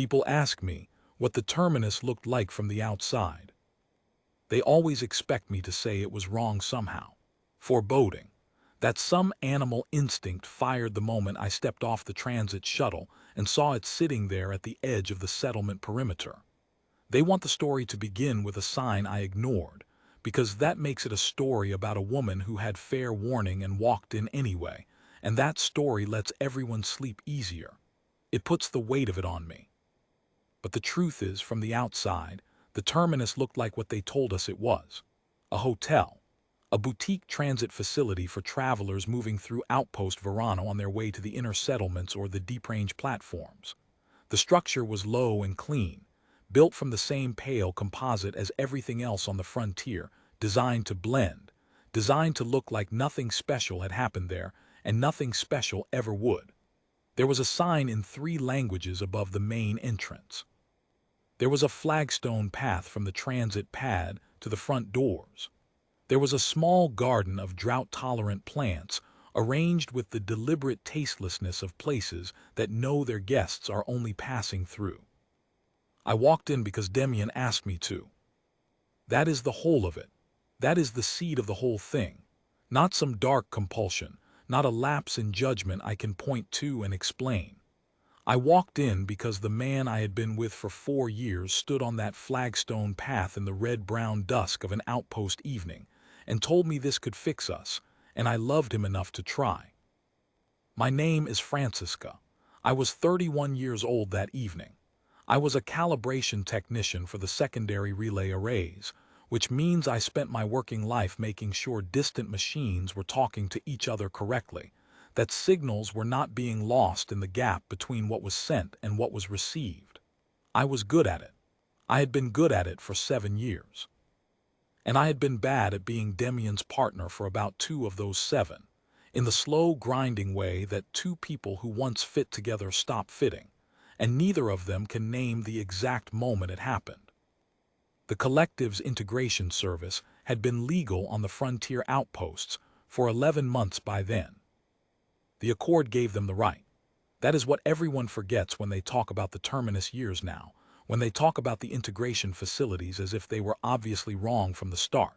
People ask me what the terminus looked like from the outside. They always expect me to say it was wrong somehow. Foreboding. That some animal instinct fired the moment I stepped off the transit shuttle and saw it sitting there at the edge of the settlement perimeter. They want the story to begin with a sign I ignored, because that makes it a story about a woman who had fair warning and walked in anyway, and that story lets everyone sleep easier. It puts the weight of it on me. But the truth is, from the outside, the terminus looked like what they told us it was. A hotel. A boutique transit facility for travelers moving through Outpost Verano on their way to the inner settlements or the deep-range platforms. The structure was low and clean, built from the same pale composite as everything else on the frontier, designed to blend, designed to look like nothing special had happened there, and nothing special ever would. There was a sign in 3 languages above the main entrance. There was a flagstone path from the transit pad to the front doors. There was a small garden of drought-tolerant plants, arranged with the deliberate tastelessness of places that know their guests are only passing through. I walked in because Demian asked me to. That is the whole of it. That is the seed of the whole thing. Not some dark compulsion, not a lapse in judgment I can point to and explain. I walked in because the man I had been with for 4 years stood on that flagstone path in the red-brown dusk of an outpost evening and told me this could fix us, and I loved him enough to try. My name is Francisca. I was 31 years old that evening. I was a calibration technician for the secondary relay arrays, which means I spent my working life making sure distant machines were talking to each other correctly, that signals were not being lost in the gap between what was sent and what was received. I was good at it. I had been good at it for 7 years. And I had been bad at being Demian's partner for about 2 of those 7, in the slow, grinding way that 2 people who once fit together stop fitting, and neither of them can name the exact moment it happened. The collective's integration service had been legal on the frontier outposts for 11 months by then. The Accord gave them the right. That is what everyone forgets when they talk about the Terminus years now, when they talk about the integration facilities as if they were obviously wrong from the start.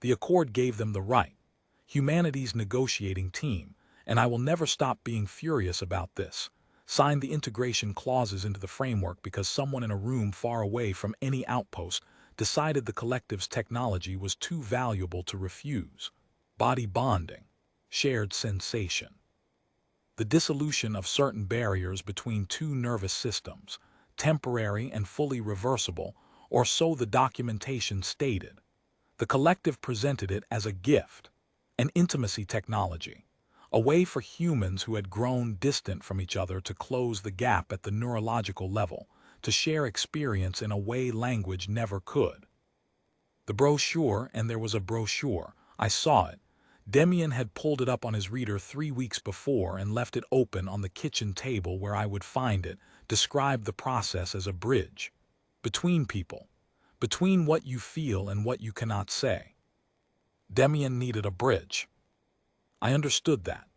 The Accord gave them the right. Humanity's negotiating team, and I will never stop being furious about this, signed the integration clauses into the framework because someone in a room far away from any outpost decided the collective's technology was too valuable to refuse. Body bonding. Shared sensation. The dissolution of certain barriers between 2 nervous systems, temporary and fully reversible, or so the documentation stated. The collective presented it as a gift, an intimacy technology, a way for humans who had grown distant from each other to close the gap at the neurological level, to share experience in a way language never could. The brochure, and there was a brochure, I saw it. Demian had pulled it up on his reader 3 weeks before and left it open on the kitchen table where I would find it, described the process as a bridge. Between people. Between what you feel and what you cannot say. Demian needed a bridge. I understood that.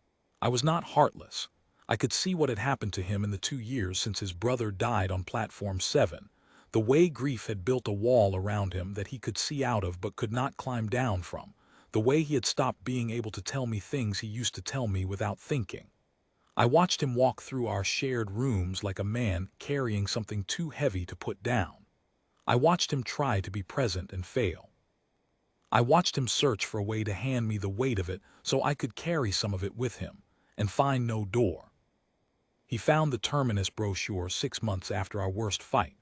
I was not heartless. I could see what had happened to him in the 2 years since his brother died on Platform 7, the way grief had built a wall around him that he could see out of but could not climb down from, the way he had stopped being able to tell me things he used to tell me without thinking. I watched him walk through our shared rooms like a man carrying something too heavy to put down. I watched him try to be present and fail. I watched him search for a way to hand me the weight of it so I could carry some of it with him, and find no door. He found the Terminus brochure 6 months after our worst fight,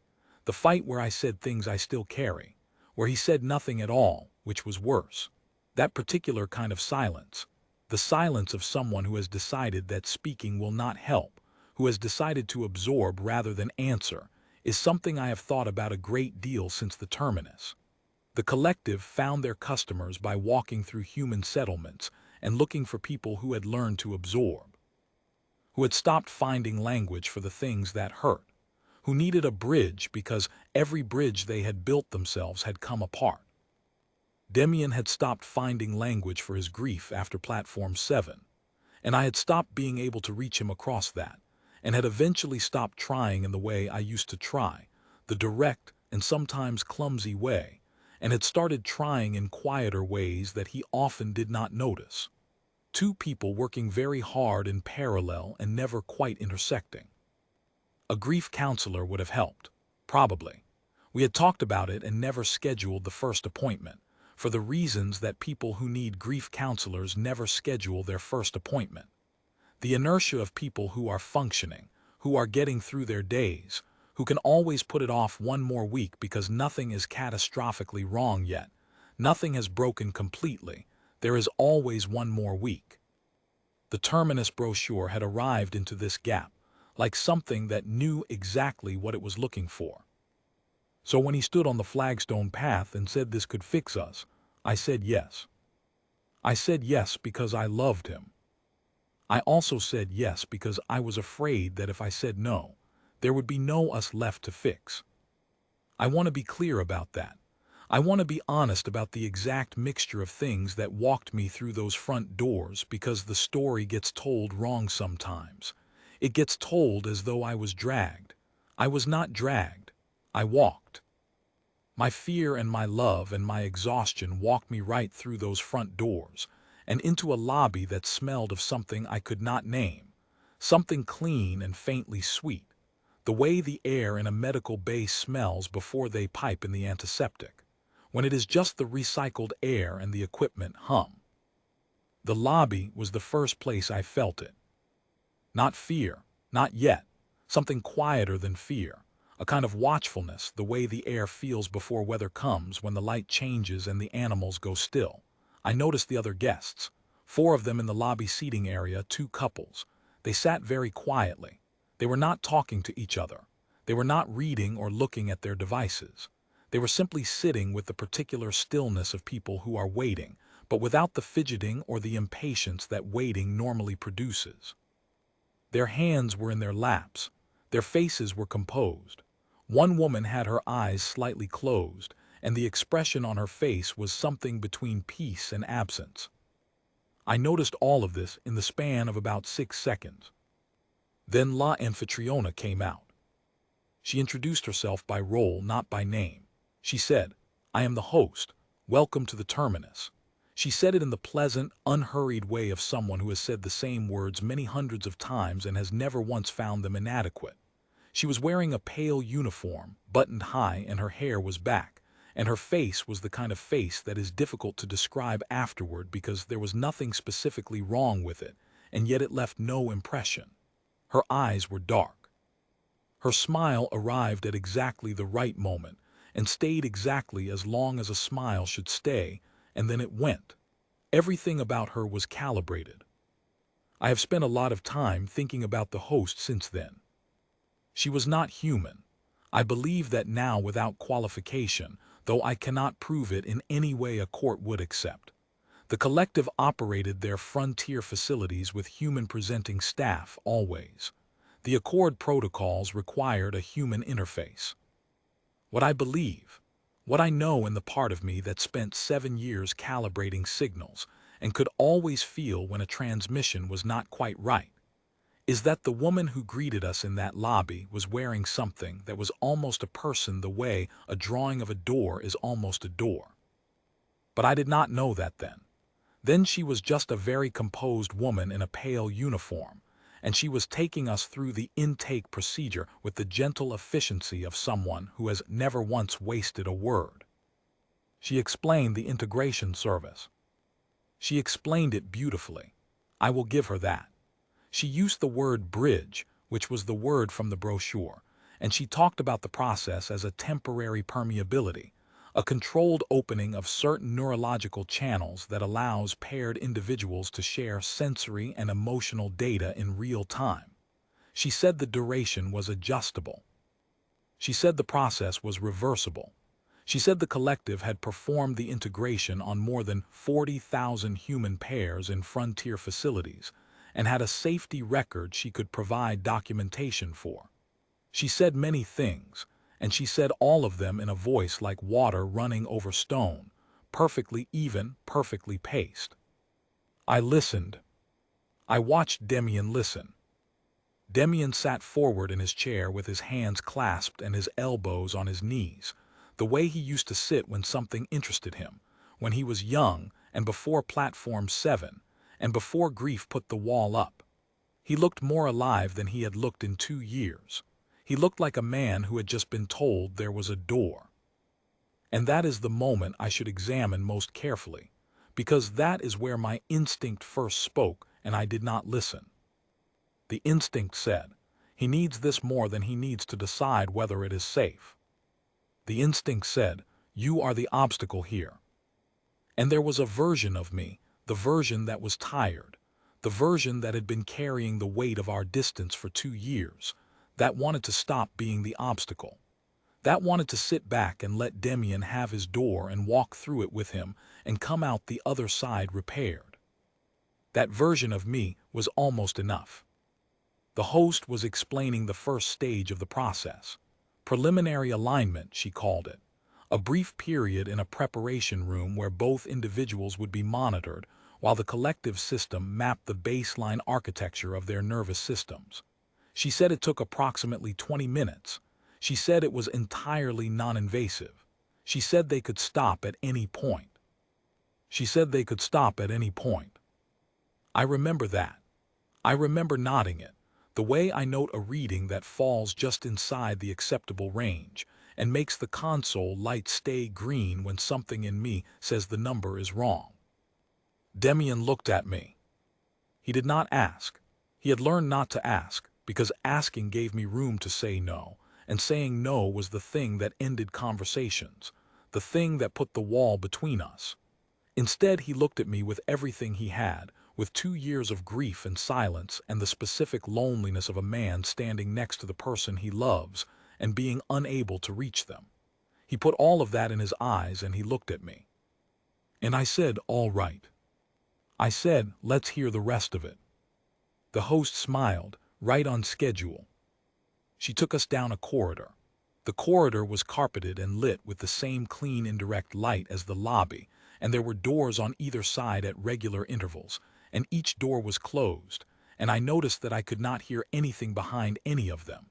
the fight where I said things I still carry, where he said nothing at all, which was worse. That particular kind of silence, the silence of someone who has decided that speaking will not help, who has decided to absorb rather than answer, is something I have thought about a great deal since the Terminus. The collective found their customers by walking through human settlements and looking for people who had learned to absorb, who had stopped finding language for the things that hurt, who needed a bridge because every bridge they had built themselves had come apart. Demian had stopped finding language for his grief after Platform 7, and I had stopped being able to reach him across that, and had eventually stopped trying in the way I used to try, the direct and sometimes clumsy way, and had started trying in quieter ways that he often did not notice. Two people working very hard in parallel and never quite intersecting. A grief counselor would have helped. Probably. We had talked about it and never scheduled the first appointment, for the reasons that people who need grief counselors never schedule their first appointment. The inertia of people who are functioning, who are getting through their days, who can always put it off one more week because nothing is catastrophically wrong yet. Nothing has broken completely. There is always one more week. The Terminus brochure had arrived into this gap, like something that knew exactly what it was looking for. So when he stood on the flagstone path and said this could fix us, I said yes. I said yes because I loved him. I also said yes because I was afraid that if I said no, there would be no us left to fix. I want to be clear about that. I want to be honest about the exact mixture of things that walked me through those front doors, because the story gets told wrong sometimes. It gets told as though I was dragged. I was not dragged. I walked. My fear and my love and my exhaustion walked me right through those front doors and into a lobby that smelled of something I could not name, something clean and faintly sweet, the way the air in a medical bay smells before they pipe in the antiseptic, when it is just the recycled air and the equipment hum. The lobby was the first place I felt it. Not fear, not yet, something quieter than fear, a kind of watchfulness, the way the air feels before weather comes, when the light changes and the animals go still. I noticed the other guests, 4 of them in the lobby seating area, 2 couples. They sat very quietly. They were not talking to each other. They were not reading or looking at their devices. They were simply sitting with the particular stillness of people who are waiting, but without the fidgeting or the impatience that waiting normally produces. Their hands were in their laps. Their faces were composed. One woman had her eyes slightly closed, and the expression on her face was something between peace and absence. I noticed all of this in the span of about 6 seconds. Then La Anfitriona came out. She introduced herself by role, not by name. She said, "I am the host. Welcome to the Terminus." She said it in the pleasant, unhurried way of someone who has said the same words many hundreds of times and has never once found them inadequate. She was wearing a pale uniform, buttoned high, and her hair was back, and her face was the kind of face that is difficult to describe afterward because there was nothing specifically wrong with it, and yet it left no impression. Her eyes were dark. Her smile arrived at exactly the right moment and stayed exactly as long as a smile should stay, and then it went. Everything about her was calibrated. I have spent a lot of time thinking about the host since then. She was not human. I believe that now without qualification, though I cannot prove it in any way a court would accept. The collective operated their frontier facilities with human-presenting staff always. The Accord protocols required a human interface. What I believe, what I know in the part of me that spent 7 years calibrating signals and could always feel when a transmission was not quite right, is that the woman who greeted us in that lobby was wearing something that was almost a person, the way a drawing of a door is almost a door. But I did not know that then. Then she was just a very composed woman in a pale uniform, and she was taking us through the intake procedure with the gentle efficiency of someone who has never once wasted a word. She explained the integration service. She explained it beautifully. I will give her that. She used the word bridge, which was the word from the brochure, and she talked about the process as a temporary permeability, a controlled opening of certain neurological channels that allows paired individuals to share sensory and emotional data in real time. She said the duration was adjustable. She said the process was reversible. She said the collective had performed the integration on more than 40,000 human pairs in frontier facilities and had a safety record she could provide documentation for. She said many things, and she said all of them in a voice like water running over stone, perfectly even, perfectly paced. I listened. I watched Demian listen. Demian sat forward in his chair with his hands clasped and his elbows on his knees, the way he used to sit when something interested him, when he was young and before Platform 7, and before grief put the wall up. He looked more alive than he had looked in 2 years. He looked like a man who had just been told there was a door. And that is the moment I should examine most carefully, because that is where my instinct first spoke and I did not listen. The instinct said, he needs this more than he needs to decide whether it is safe. The instinct said, you are the obstacle here. And there was a version of me, the version that was tired, the version that had been carrying the weight of our distance for 2 years, that wanted to stop being the obstacle, that wanted to sit back and let Demian have his door and walk through it with him and come out the other side repaired. That version of me was almost enough. The host was explaining the first stage of the process. Preliminary alignment, she called it. A brief period in a preparation room where both individuals would be monitored while the collective system mapped the baseline architecture of their nervous systems. She said it took approximately 20 minutes. She said it was entirely non-invasive. She said they could stop at any point. She said they could stop at any point. I remember that. I remember nodding it, the way I note a reading that falls just inside the acceptable range and makes the console light stay green when something in me says the number is wrong. Demian looked at me. He did not ask. He had learned not to ask, because asking gave me room to say no, and saying no was the thing that ended conversations, the thing that put the wall between us. Instead, he looked at me with everything he had, with 2 years of grief and silence and the specific loneliness of a man standing next to the person he loves and being unable to reach them. He put all of that in his eyes and he looked at me. And I said, all right. I said, let's hear the rest of it. The host smiled, right on schedule. She took us down a corridor. The corridor was carpeted and lit with the same clean indirect light as the lobby, and there were doors on either side at regular intervals, and each door was closed, and I noticed that I could not hear anything behind any of them.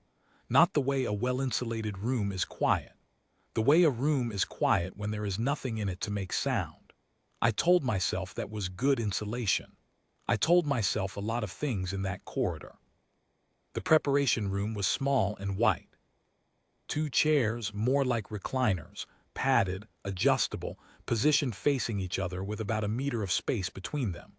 Not the way a well-insulated room is quiet. The way a room is quiet when there is nothing in it to make sound. I told myself that was good insulation. I told myself a lot of things in that corridor. The preparation room was small and white. 2 chairs, more like recliners, padded, adjustable, positioned facing each other with about a meter of space between them.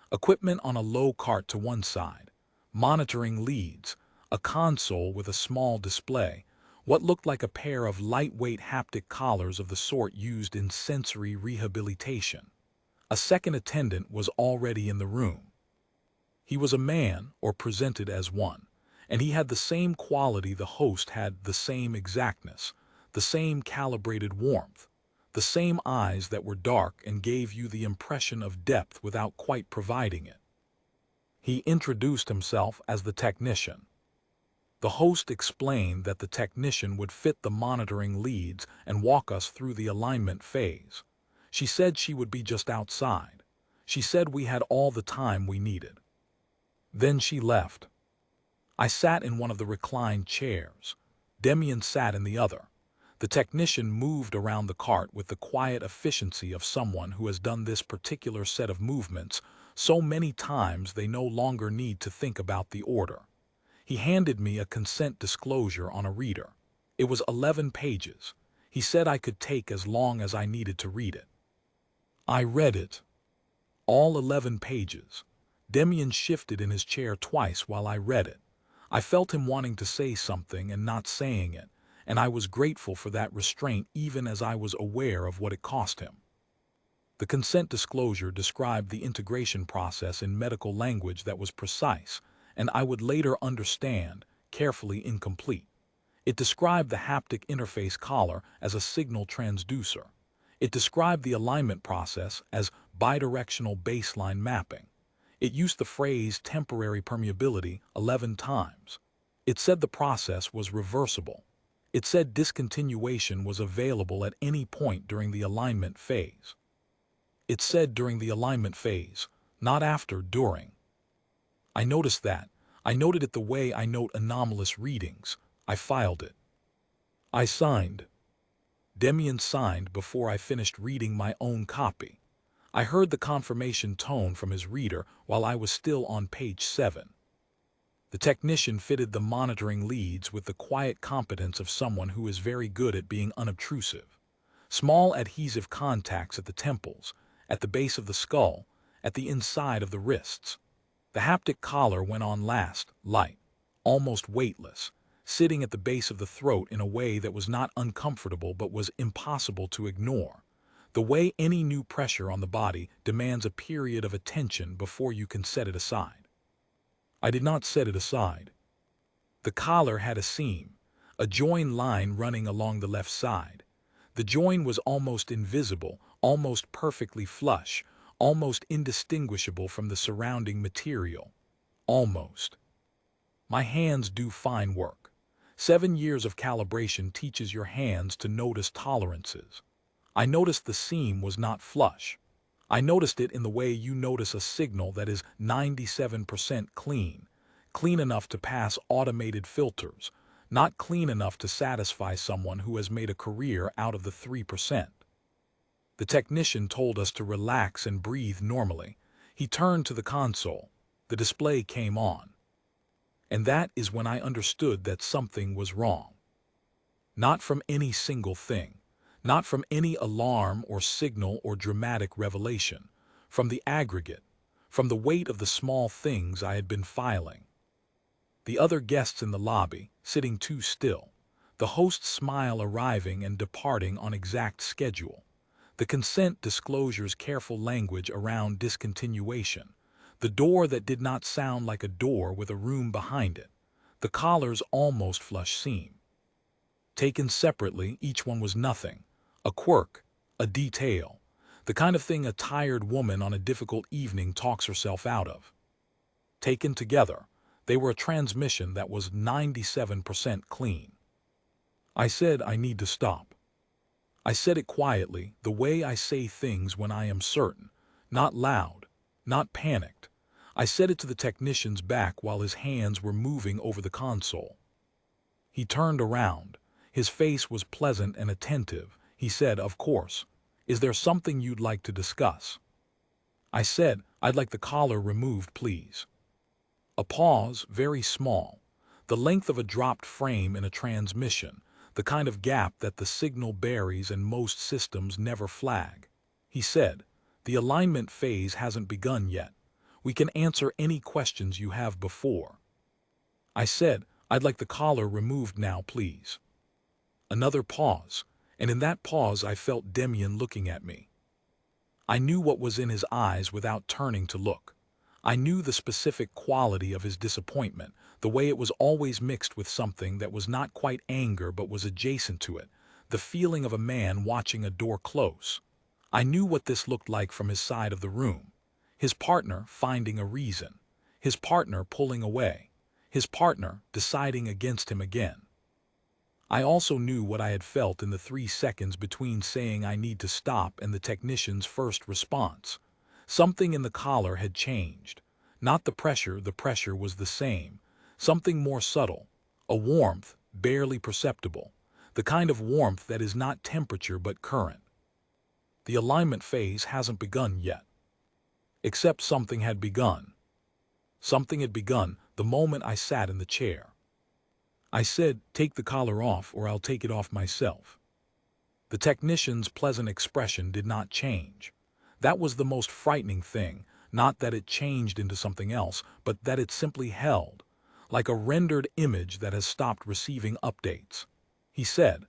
Equipment on a low cart to one side, monitoring leads, a console with a small display, what looked like a pair of lightweight haptic collars of the sort used in sensory rehabilitation. A second attendant was already in the room. He was a man, or presented as one, and he had the same quality the host had, the same exactness, the same calibrated warmth, the same eyes that were dark and gave you the impression of depth without quite providing it. He introduced himself as the technician. The host explained that the technician would fit the monitoring leads and walk us through the alignment phase. She said she would be just outside. She said we had all the time we needed. Then she left. I sat in one of the reclined chairs. Demian sat in the other. The technician moved around the cart with the quiet efficiency of someone who has done this particular set of movements so many times they no longer need to think about the order. He handed me a consent disclosure on a reader. It was 11 pages. He said I could take as long as I needed to read it. I read it. All 11 pages. Demian shifted in his chair twice while I read it. I felt him wanting to say something and not saying it, and I was grateful for that restraint even as I was aware of what it cost him. The consent disclosure described the integration process in medical language that was precise, and I would later understand, carefully incomplete. It described the haptic interface collar as a signal transducer. It described the alignment process as bidirectional baseline mapping. It used the phrase temporary permeability 11 times. It said the process was reversible. It said discontinuation was available at any point during the alignment phase. It said during the alignment phase, not after, during. I noticed that. I noted it the way I note anomalous readings. I filed it. I signed. Demian signed before I finished reading my own copy. I heard the confirmation tone from his reader while I was still on page 7. The technician fitted the monitoring leads with the quiet competence of someone who is very good at being unobtrusive. Small adhesive contacts at the temples, at the base of the skull, at the inside of the wrists. The haptic collar went on last, light, almost weightless, sitting at the base of the throat in a way that was not uncomfortable but was impossible to ignore. The way any new pressure on the body demands a period of attention before you can set it aside. I did not set it aside. The collar had a seam, a join line running along the left side. The join was almost invisible, almost perfectly flush, almost indistinguishable from the surrounding material. Almost. My hands do fine work. 7 years of calibration teaches your hands to notice tolerances. I noticed the seam was not flush. I noticed it in the way you notice a signal that is 97% clean, clean enough to pass automated filters, not clean enough to satisfy someone who has made a career out of the 3%. The technician told us to relax and breathe normally. He turned to the console. The display came on. And that is when I understood that something was wrong. Not from any single thing, not from any alarm or signal or dramatic revelation, from the aggregate, from the weight of the small things I had been filing. The other guests in the lobby, sitting too still, the host's smile arriving and departing on exact schedule, the consent disclosure's careful language around discontinuation, the door that did not sound like a door with a room behind it, the collar's almost flush seam. Taken separately, each one was nothing, a quirk, a detail, the kind of thing a tired woman on a difficult evening talks herself out of. Taken together, they were a transmission that was 97% clean. I said I need to stop. I said it quietly, the way I say things when I am certain, not loud, not panicked. I said it to the technician's back while his hands were moving over the console. He turned around. His face was pleasant and attentive. He said, "Of course. Is there something you'd like to discuss?" I said, "I'd like the collar removed, please." A pause, very small, the length of a dropped frame in a transmission, the kind of gap that the signal buries and most systems never flag. He said, "The alignment phase hasn't begun yet. We can answer any questions you have before." I said, "I'd like the collar removed now, please." Another pause, and in that pause I felt Demian looking at me. I knew what was in his eyes without turning to look. I knew the specific quality of his disappointment, the way it was always mixed with something that was not quite anger but was adjacent to it, the feeling of a man watching a door close. I knew what this looked like from his side of the room. His partner finding a reason, his partner pulling away, his partner deciding against him again. I also knew what I had felt in the 3 seconds between saying I need to stop and the technician's first response. Something in the collar had changed. Not the pressure was the same. Something more subtle, a warmth, barely perceptible, the kind of warmth that is not temperature but current. The alignment phase hasn't begun yet. Except something had begun. Something had begun the moment I sat in the chair. I said, "Take the collar off or I'll take it off myself." The technician's pleasant expression did not change. That was the most frightening thing, not that it changed into something else, but that it simply held, like a rendered image that has stopped receiving updates. He said,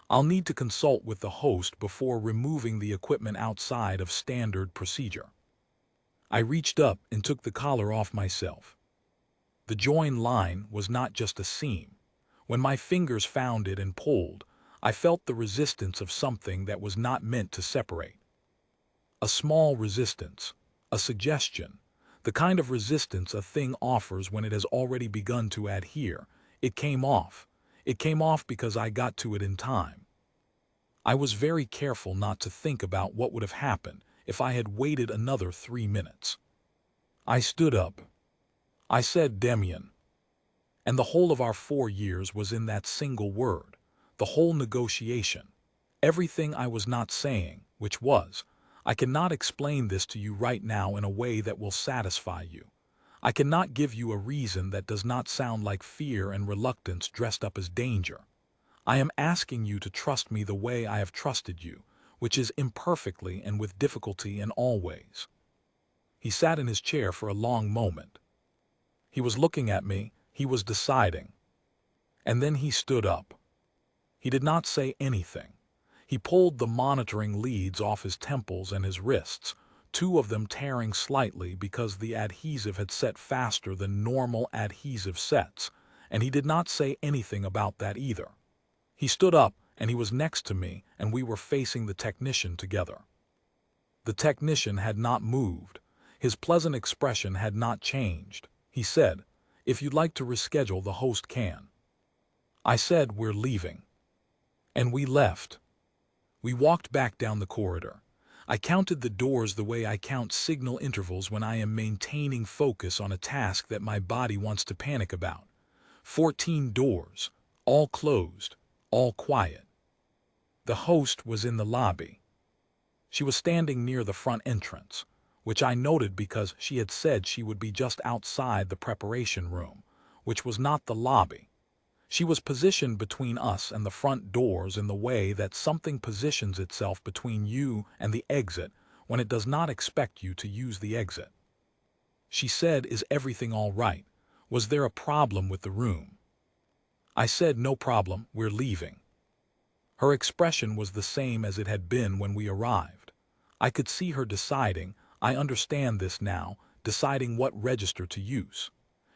"I'll need to consult with the host before removing the equipment outside of standard procedure." I reached up and took the collar off myself. The join line was not just a seam. When my fingers found it and pulled, I felt the resistance of something that was not meant to separate. A small resistance, a suggestion, the kind of resistance a thing offers when it has already begun to adhere. It came off. It came off because I got to it in time. I was very careful not to think about what would have happened if I had waited another 3 minutes. I stood up. I said, "Demian, And the whole of our 4 years was in that single word, the whole negotiation. Everything I was not saying, which was, I cannot explain this to you right now in a way that will satisfy you. I cannot give you a reason that does not sound like fear and reluctance dressed up as danger. I am asking you to trust me the way I have trusted you, which is imperfectly and with difficulty in all ways. He sat in his chair for a long moment. He was looking at me, he was deciding. And then he stood up. He did not say anything. He pulled the monitoring leads off his temples and his wrists, two of them tearing slightly because the adhesive had set faster than normal adhesive sets, and he did not say anything about that either. He stood up, and he was next to me, and we were facing the technician together. The technician had not moved. His pleasant expression had not changed. He said, "If you'd like to reschedule, the host can." I said, "We're leaving." And we left. We walked back down the corridor. I counted the doors the way I count signal intervals when I am maintaining focus on a task that my body wants to panic about. 14 doors, all closed, all quiet. The host was in the lobby. She was standing near the front entrance, which I noted because she had said she would be just outside the preparation room, which was not the lobby. She was positioned between us and the front doors in the way that something positions itself between you and the exit when it does not expect you to use the exit. She said, "Is everything all right? Was there a problem with the room?" I said, "No problem, we're leaving." Her expression was the same as it had been when we arrived. I could see her deciding, I understand this now, deciding what register to use.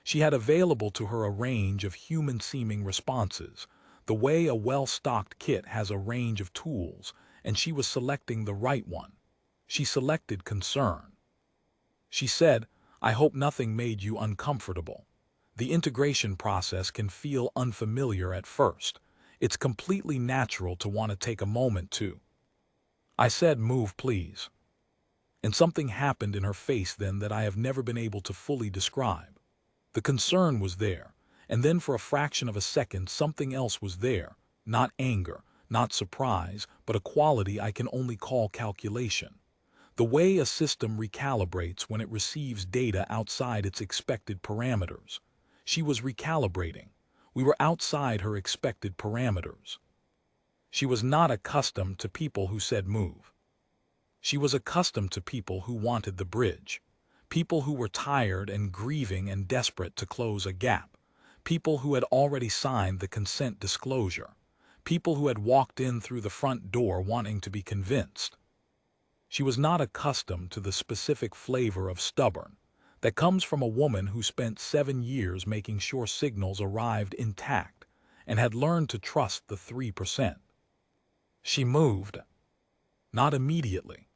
She had available to her a range of human-seeming responses, the way a well-stocked kit has a range of tools, and she was selecting the right one. She selected concern. She said, "I hope nothing made you uncomfortable. The integration process can feel unfamiliar at first. It's completely natural to want to take a moment to." I said, "Move, please." And something happened in her face then that I have never been able to fully describe. The concern was there, and then for a fraction of a second something else was there, not anger, not surprise, but a quality I can only call calculation. The way a system recalibrates when it receives data outside its expected parameters. She was recalibrating. We were outside her expected parameters. She was not accustomed to people who said move. She was accustomed to people who wanted the bridge. People who were tired and grieving and desperate to close a gap. People who had already signed the consent disclosure. People who had walked in through the front door wanting to be convinced. She was not accustomed to the specific flavor of stubborn that comes from a woman who spent 7 years making sure signals arrived intact and had learned to trust the 3%. She moved. Not immediately.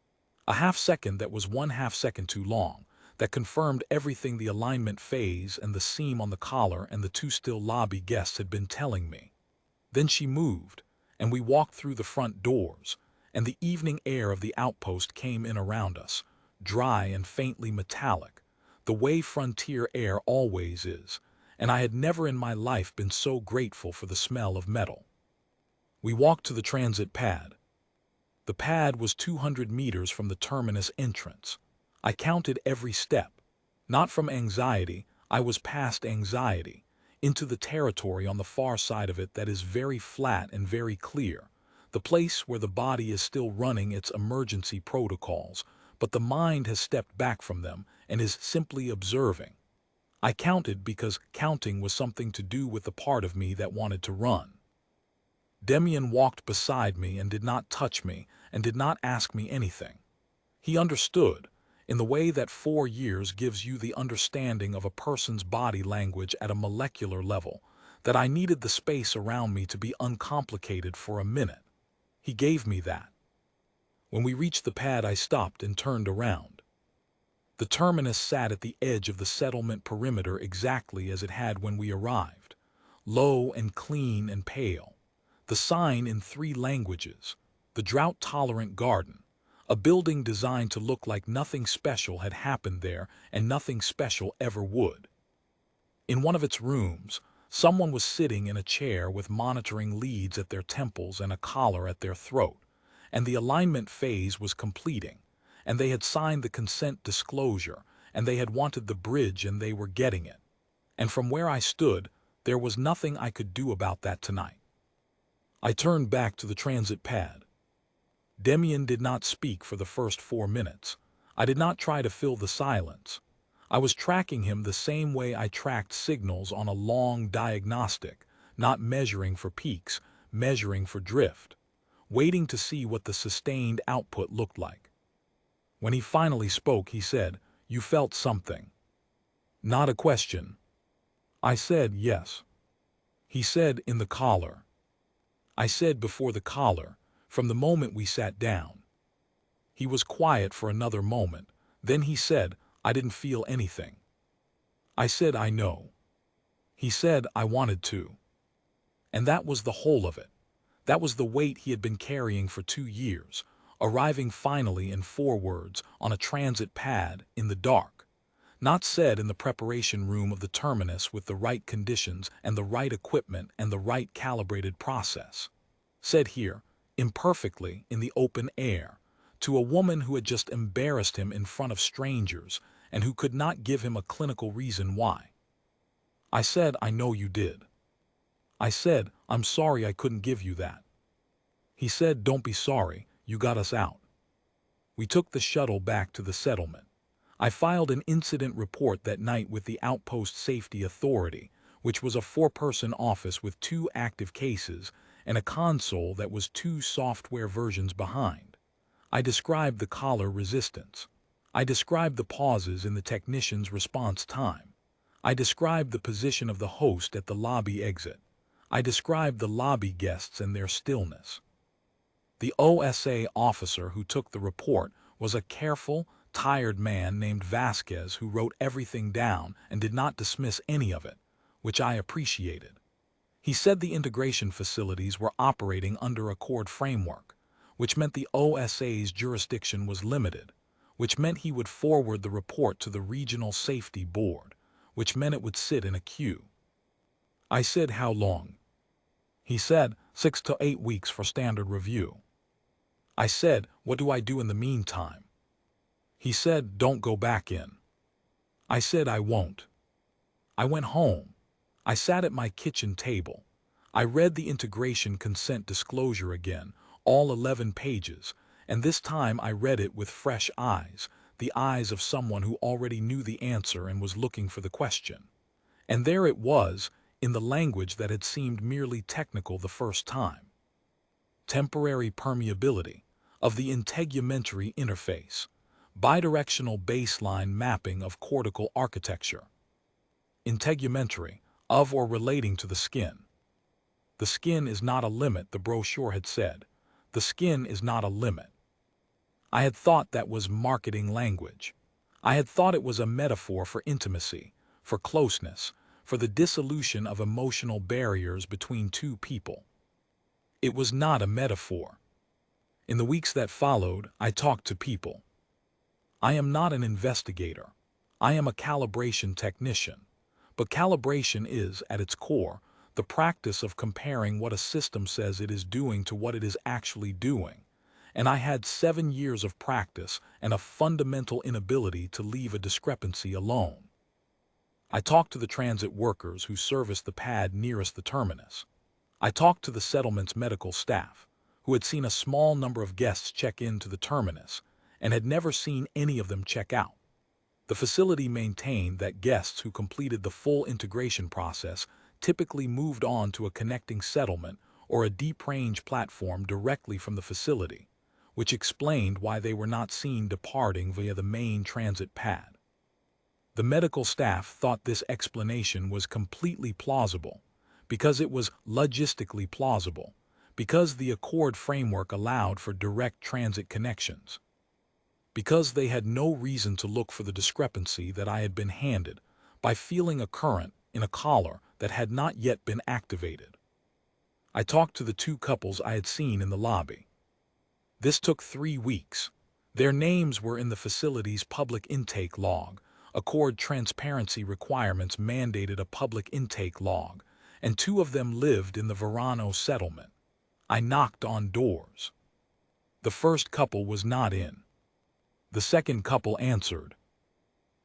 A half-second that was 1/2 second too long, that confirmed everything the alignment phase and the seam on the collar and the 2 still lobby guests had been telling me. Then she moved, and we walked through the front doors, and the evening air of the outpost came in around us, dry and faintly metallic, the way frontier air always is, and I had never in my life been so grateful for the smell of metal. We walked to the transit pad. The pad was 200 meters from the terminus entrance. I counted every step. Not from anxiety, I was past anxiety, into the territory on the far side of it that is very flat and very clear, the place where the body is still running its emergency protocols, but the mind has stepped back from them and is simply observing. I counted because counting was something to do with the part of me that wanted to run. Demian walked beside me and did not touch me and did not ask me anything. He understood, in the way that 4 years gives you the understanding of a person's body language at a molecular level, that I needed the space around me to be uncomplicated for a minute. He gave me that. When we reached the pad, I stopped and turned around. The terminus sat at the edge of the settlement perimeter exactly as it had when we arrived, low and clean and pale. The sign in 3 languages, the drought-tolerant garden, a building designed to look like nothing special had happened there and nothing special ever would. In one of its rooms, Someone was sitting in a chair with monitoring leads at their temples and a collar at their throat, and the alignment phase was completing, and they had signed the consent disclosure, and they had wanted the bridge and they were getting it. And from where I stood, there was nothing I could do about that tonight. I turned back to the transit pad. Demian did not speak for the first 4 minutes. I did not try to fill the silence. I was tracking him the same way I tracked signals on a long diagnostic, not measuring for peaks, measuring for drift, waiting to see what the sustained output looked like. When he finally spoke, he said, "You felt something." Not a question. I said, "Yes." He said, "In the collar." I said, "Before the collar, from the moment we sat down." He was quiet for another moment. Then he said, "I didn't feel anything." I said, "I know." He said, "I wanted to." And that was the whole of it. That was the weight he had been carrying for 2 years, arriving finally in 4 words on a transit pad in the dark. Not said in the preparation room of the terminus with the right conditions and the right equipment and the right calibrated process. Said here, imperfectly, in the open air, to a woman who had just embarrassed him in front of strangers and who could not give him a clinical reason why. I said, "I know you did." I said, "I'm sorry I couldn't give you that." He said, "Don't be sorry, you got us out." We took the shuttle back to the settlement. I filed an incident report that night with the Outpost Safety Authority, which was a 4-person office with 2 active cases and a console that was 2 software versions behind. I described the collar resistance. I described the pauses in the technician's response time. I described the position of the host at the lobby exit. I described the lobby guests and their stillness. The OSA officer who took the report was a careful, tired man named Vasquez who wrote everything down and did not dismiss any of it, which I appreciated. He said the integration facilities were operating under Accord framework, which meant the OSA's jurisdiction was limited, which meant he would forward the report to the Regional Safety Board, which meant it would sit in a queue. I said, "How long?" He said, 6 to 8 weeks for standard review. I said, "What do I do in the meantime?" He said, "Don't go back in." I said, "I won't." I went home. I sat at my kitchen table. I read the integration consent disclosure again, all 11 pages, and this time I read it with fresh eyes, the eyes of someone who already knew the answer and was looking for the question. And there it was, in the language that had seemed merely technical the first time. Temporary permeability of the integumentary interface, bidirectional baseline mapping of cortical architecture. Integumentary, of or relating to the skin. The skin is not a limit, the brochure had said. The skin is not a limit. I had thought that was marketing language. I had thought it was a metaphor for intimacy, for closeness, for the dissolution of emotional barriers between 2 people. It was not a metaphor. In the weeks that followed, I talked to people. I am not an investigator. I am a calibration technician. But calibration is, at its core, the practice of comparing what a system says it is doing to what it is actually doing. And I had 7 years of practice and a fundamental inability to leave a discrepancy alone. I talked to the transit workers who serviced the pad nearest the terminus. I talked to the settlement's medical staff, who had seen a small number of guests check in to the terminus and had never seen any of them check out. The facility maintained that guests who completed the full integration process typically moved on to a connecting settlement or a deep-range platform directly from the facility, which explained why they were not seen departing via the main transit pad. The medical staff thought this explanation was completely plausible, because it was logistically plausible, because the Accord framework allowed for direct transit connections. Because they had no reason to look for the discrepancy that I had been handed by feeling a current in a collar that had not yet been activated. I talked to the 2 couples I had seen in the lobby. This took 3 weeks. Their names were in the facility's public intake log. Accord transparency requirements mandated a public intake log, and 2 of them lived in the Verano settlement. I knocked on doors. The first couple was not in. The second couple answered.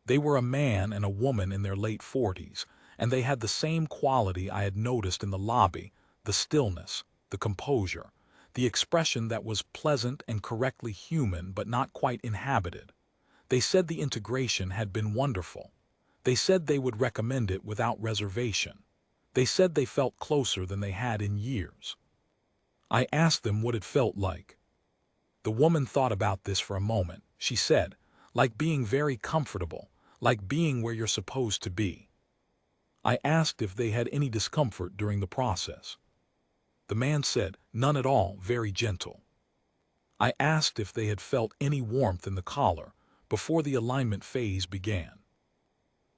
They were a man and a woman in their late 40s, and they had the same quality I had noticed in the lobby: the stillness, the composure, the expression that was pleasant and correctly human but not quite inhabited. They said the integration had been wonderful. They said they would recommend it without reservation. They said they felt closer than they had in years. I asked them what it felt like. The woman thought about this for a moment. She said, like being very comfortable, like being where you're supposed to be. I asked if they had any discomfort during the process. The man said, none at all, very gentle. I asked if they had felt any warmth in the collar before the alignment phase began.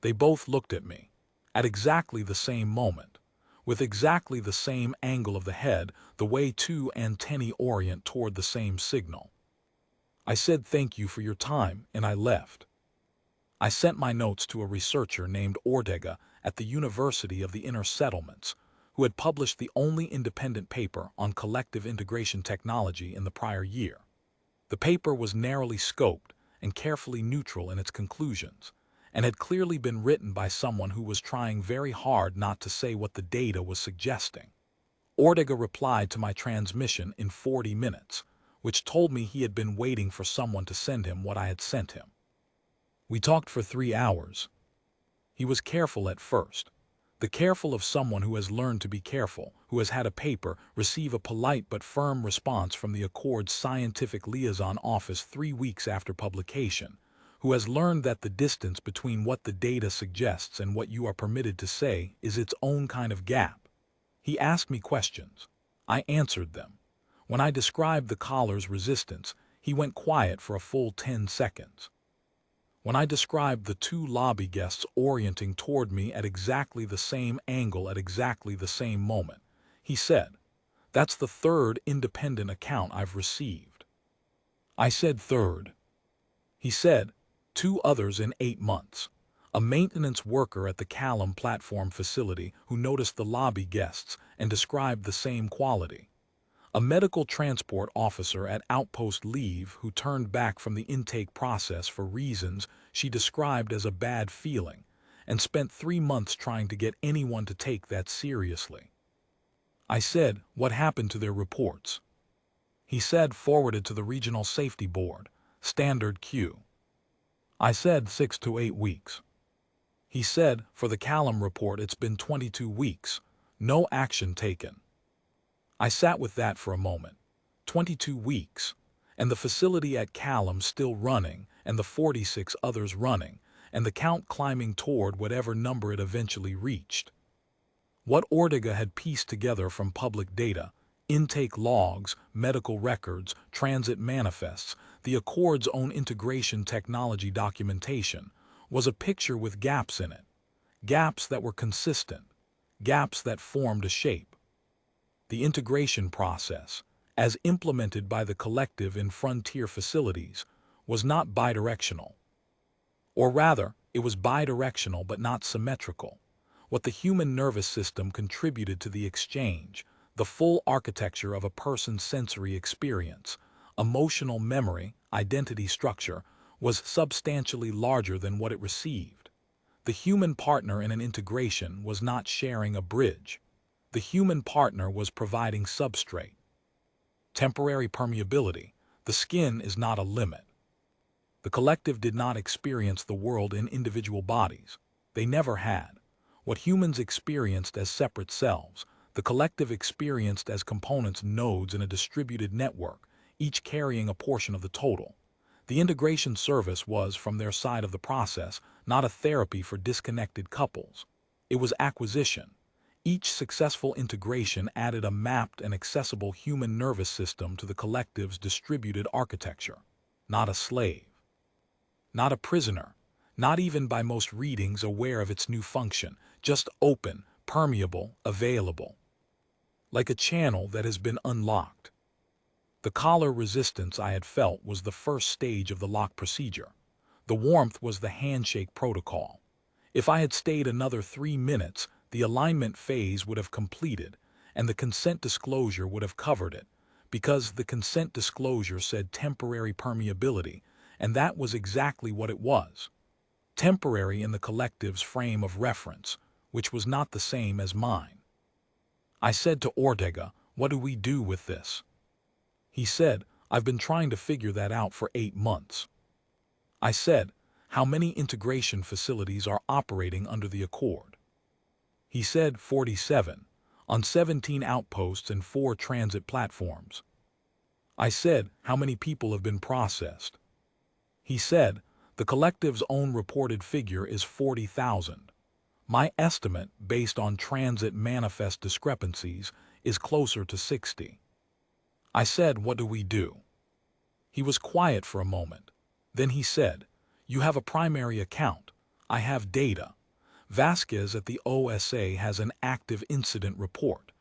They both looked at me, at exactly the same moment, with exactly the same angle of the head, the way 2 antennae orient toward the same signal. I said thank you for your time, and I left. I sent my notes to a researcher named Ortega at the University of the Inner Settlements, who had published the only independent paper on collective integration technology in the prior year. The paper was narrowly scoped and carefully neutral in its conclusions, and had clearly been written by someone who was trying very hard not to say what the data was suggesting. Ortega replied to my transmission in 40 minutes, which told me he had been waiting for someone to send him what I had sent him. We talked for 3 hours. He was careful at first, the careful of someone who has learned to be careful, who has had a paper receive a polite but firm response from the Accord's Scientific Liaison Office 3 weeks after publication, who has learned that the distance between what the data suggests and what you are permitted to say is its own kind of gap. He asked me questions. I answered them. When I described the collar's resistance, he went quiet for a full 10 seconds. When I described the 2 lobby guests orienting toward me at exactly the same angle at exactly the same moment, he said, "That's the 3rd independent account I've received." I said 3rd. He said, 2 others in 8 months. A maintenance worker at the Callum platform facility who noticed the lobby guests and described the same quality. A medical transport officer at outpost leave who turned back from the intake process for reasons she described as a bad feeling and spent 3 months trying to get anyone to take that seriously. I said, what happened to their reports? He said, forwarded to the Regional Safety Board, standard queue. I said 6 to 8 weeks. He said, for the Callum report it's been 22 weeks, no action taken. I sat with that for a moment. 22 weeks, and the facility at Callum still running, and the 46 others running, and the count climbing toward whatever number it eventually reached. What Ortega had pieced together from public data, intake logs, medical records, transit manifests, the Accord's own integration technology documentation, was a picture with gaps in it. Gaps that were consistent, gaps that formed a shape. The integration process, as implemented by the collective in frontier facilities, was not bidirectional. Or rather, it was bidirectional but not symmetrical. What the human nervous system contributed to the exchange, the full architecture of a person's sensory experience, emotional memory, identity structure, was substantially larger than what it received. The human partner in an integration was not sharing a bridge. The human partner was providing substrate. Temporary permeability. The skin is not a limit. The collective did not experience the world in individual bodies. They never had. What humans experienced as separate selves, the collective experienced as components, nodes in a distributed network, each carrying a portion of the total. The integration service was, from their side of the process, not a therapy for disconnected couples. It was acquisition. Each successful integration added a mapped and accessible human nervous system to the collective's distributed architecture. Not a slave. Not a prisoner. Not even by most readings aware of its new function. Just open, permeable, available. Like a channel that has been unlocked. The collar resistance I had felt was the first stage of the lock procedure. The warmth was the handshake protocol. If I had stayed another 3 minutes, the alignment phase would have completed, and the consent disclosure would have covered it, because the consent disclosure said temporary permeability, and that was exactly what it was. Temporary in the collective's frame of reference, which was not the same as mine. I said to Ortega, "What do we do with this?" He said, "I've been trying to figure that out for 8 months." I said, "How many integration facilities are operating under the accord?" He said 47, on 17 outposts and 4 transit platforms. I said, "How many people have been processed?" He said, "The collective's own reported figure is 40,000. My estimate, based on transit manifest discrepancies, is closer to 60. I said, "What do we do?" He was quiet for a moment. Then he said, "You have a primary account. I have data. Vasquez at the OSA has an active incident report.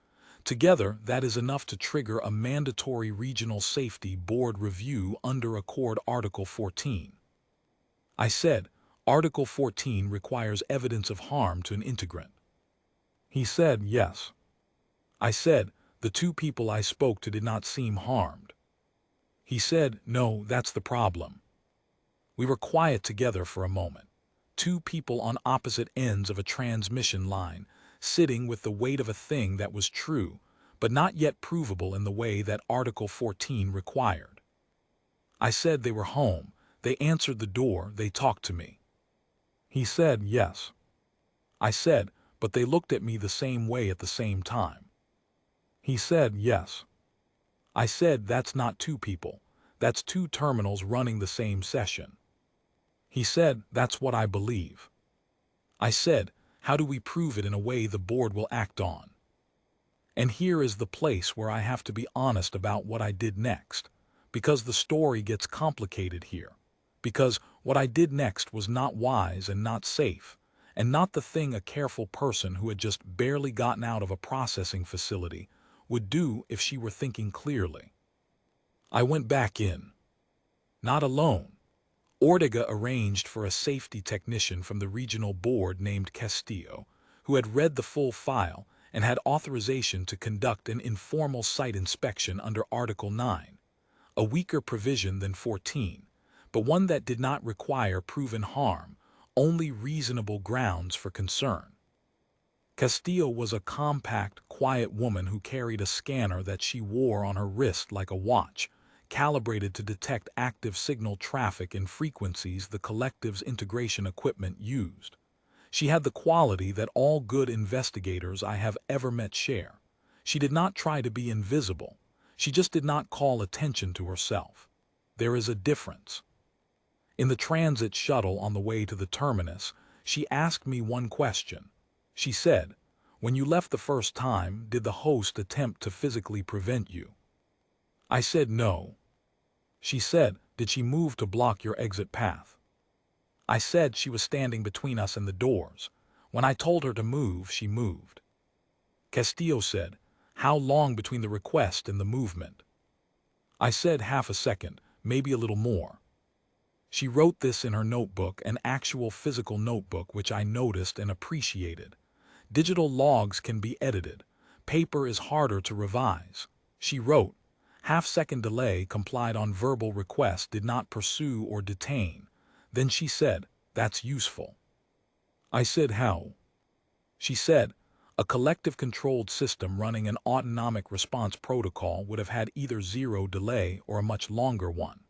Together, that is enough to trigger a mandatory regional safety board review under Accord Article 14. I said, "Article 14 requires evidence of harm to an integrant." He said, "Yes." I said, "The 2 people I spoke to did not seem harmed." He said, "No, that's the problem." We were quiet together for a moment. 2 people on opposite ends of a transmission line, sitting with the weight of a thing that was true, but not yet provable in the way that Article 14 required. I said they were home. They answered the door. They talked to me. He said, "Yes." I said, "But they looked at me the same way at the same time." He said, "Yes." I said, "That's not 2 people. That's 2 terminals running the same session." He said, "That's what I believe." I said, "How do we prove it in a way the board will act on?" And here is the place where I have to be honest about what I did next, because the story gets complicated here. Because what I did next was not wise and not safe, and not the thing a careful person who had just barely gotten out of a processing facility would do if she were thinking clearly. I went back in. Not alone. Ortega arranged for a safety technician from the regional board named Castillo, who had read the full file and had authorization to conduct an informal site inspection under Article 9, a weaker provision than 14, but one that did not require proven harm, only reasonable grounds for concern. Castillo was a compact, quiet woman who carried a scanner that she wore on her wrist like a watch, calibrated to detect active signal traffic in frequencies the collective's integration equipment used. She had the quality that all good investigators I have ever met share. She did not try to be invisible. She just did not call attention to herself. There is a difference. In the transit shuttle on the way to the terminus, she asked me one question. She said, "When you left the first time, did the host attempt to physically prevent you?" I said no. She said, "Did she move to block your exit path?" I said she was standing between us and the doors. When I told her to move, she moved. Castillo said, "How long between the request and the movement?" I said half a second, maybe a little more. She wrote this in her notebook, an actual physical notebook, which I noticed and appreciated. Digital logs can be edited. Paper is harder to revise. She wrote, "Half-second delay complied on verbal request, did not pursue or detain." Then she said, "That's useful." I said, "How?" She said, "A collective-controlled system running an autonomic response protocol would have had either 0 delay or a much longer one.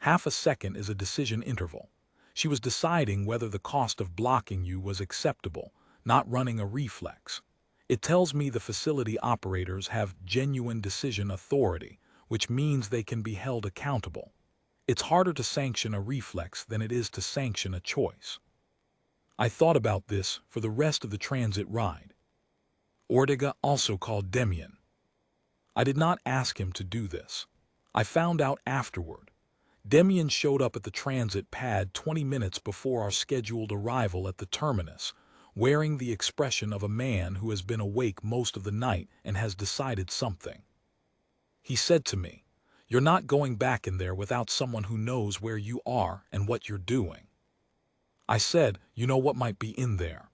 Half a second is a decision interval. She was deciding whether the cost of blocking you was acceptable, not running a reflex. It tells me the facility operators have genuine decision authority, which means they can be held accountable. It's harder to sanction a reflex than it is to sanction a choice." I thought about this for the rest of the transit ride. Ortega also called Demian. I did not ask him to do this. I found out afterward. Demian showed up at the transit pad 20 minutes before our scheduled arrival at the terminus, wearing the expression of a man who has been awake most of the night and has decided something. He said to me, "You're not going back in there without someone who knows where you are and what you're doing." I said, "You know what might be in there?"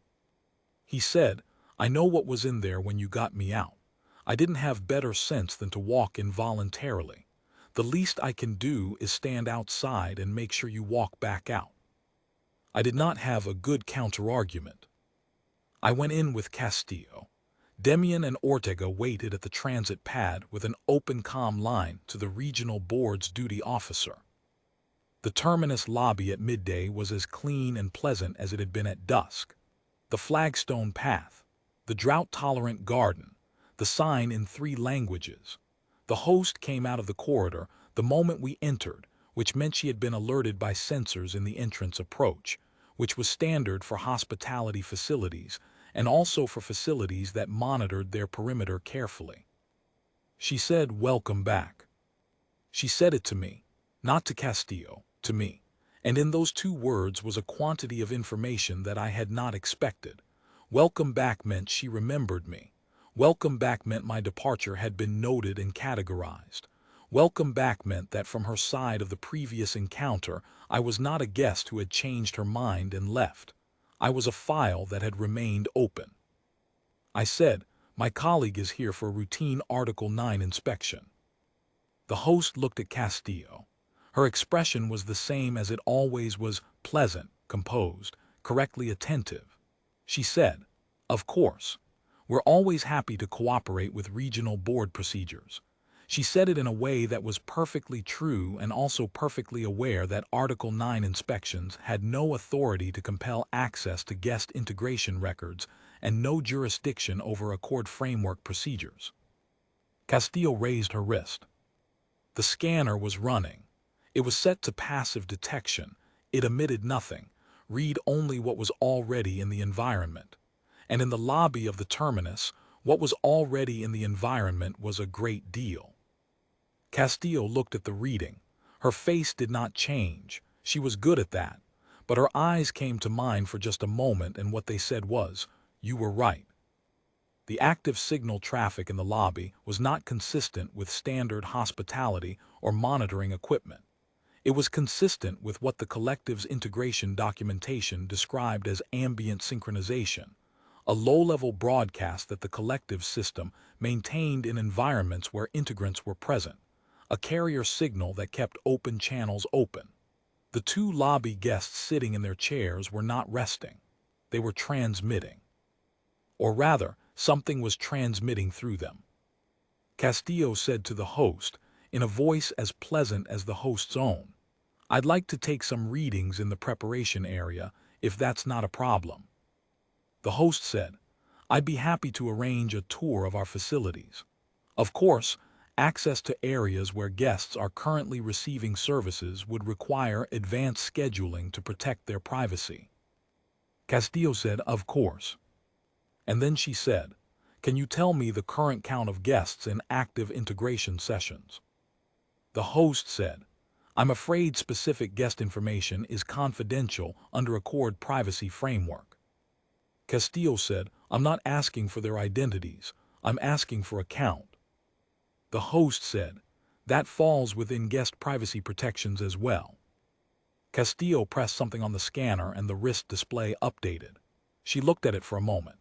He said, I know what was in there when you got me out. I didn't have better sense than to walk involuntarily. The least I can do is stand outside and make sure you walk back out. I did not have a good counter-argument. I went in with Castillo. Demian and Ortega waited at the transit pad with an open comm line to the regional board's duty officer. The Terminus lobby at midday was as clean and pleasant as it had been at dusk. The flagstone path, the drought-tolerant garden, the sign in 3 languages. The host came out of the corridor the moment we entered, which meant she had been alerted by sensors in the entrance approach, which was standard for hospitality facilities and also for facilities that monitored their perimeter carefully. She said, "Welcome back." She said it to me, not to Castillo, to me, and in those 2 words was a quantity of information that I had not expected. Welcome back meant she remembered me. Welcome back meant my departure had been noted and categorized. Welcome back meant that from her side of the previous encounter, I was not a guest who had changed her mind and left. I was a file that had remained open. I said, "My colleague is here for a routine Article 9 inspection." The host looked at Castillo. Her expression was the same as it always was, pleasant, composed, correctly attentive. She said, "Of course. We're always happy to cooperate with regional board procedures." She said it in a way that was perfectly true and also perfectly aware that Article 9 inspections had no authority to compel access to guest integration records and no jurisdiction over Accord framework procedures. Castillo raised her wrist. The scanner was running. It was set to passive detection. It emitted nothing, read only what was already in the environment. And in the lobby of the Terminus, what was already in the environment was a great deal. Castillo looked at the reading. Her face did not change. She was good at that. But her eyes came to mine for just a moment, and what they said was, "You were right." The active signal traffic in the lobby was not consistent with standard hospitality or monitoring equipment. It was consistent with what the collective's integration documentation described as ambient synchronization, a low-level broadcast that the collective system maintained in environments where integrants were present, a carrier signal that kept open channels open. The 2 lobby guests sitting in their chairs were not resting. They were transmitting. Or rather, something was transmitting through them. Castillo said to the host, in a voice as pleasant as the host's own, "I'd like to take some readings in the preparation area, if that's not a problem." The host said, "I'd be happy to arrange a tour of our facilities. Of course, access to areas where guests are currently receiving services would require advanced scheduling to protect their privacy." Castillo said, "Of course." And then she said, "Can you tell me the current count of guests in active integration sessions?" The host said, "I'm afraid specific guest information is confidential under Accord privacy framework." Castillo said, "I'm not asking for their identities. I'm asking for a count." The host said, "That falls within guest privacy protections as well." Castillo pressed something on the scanner and the wrist display updated. She looked at it for a moment.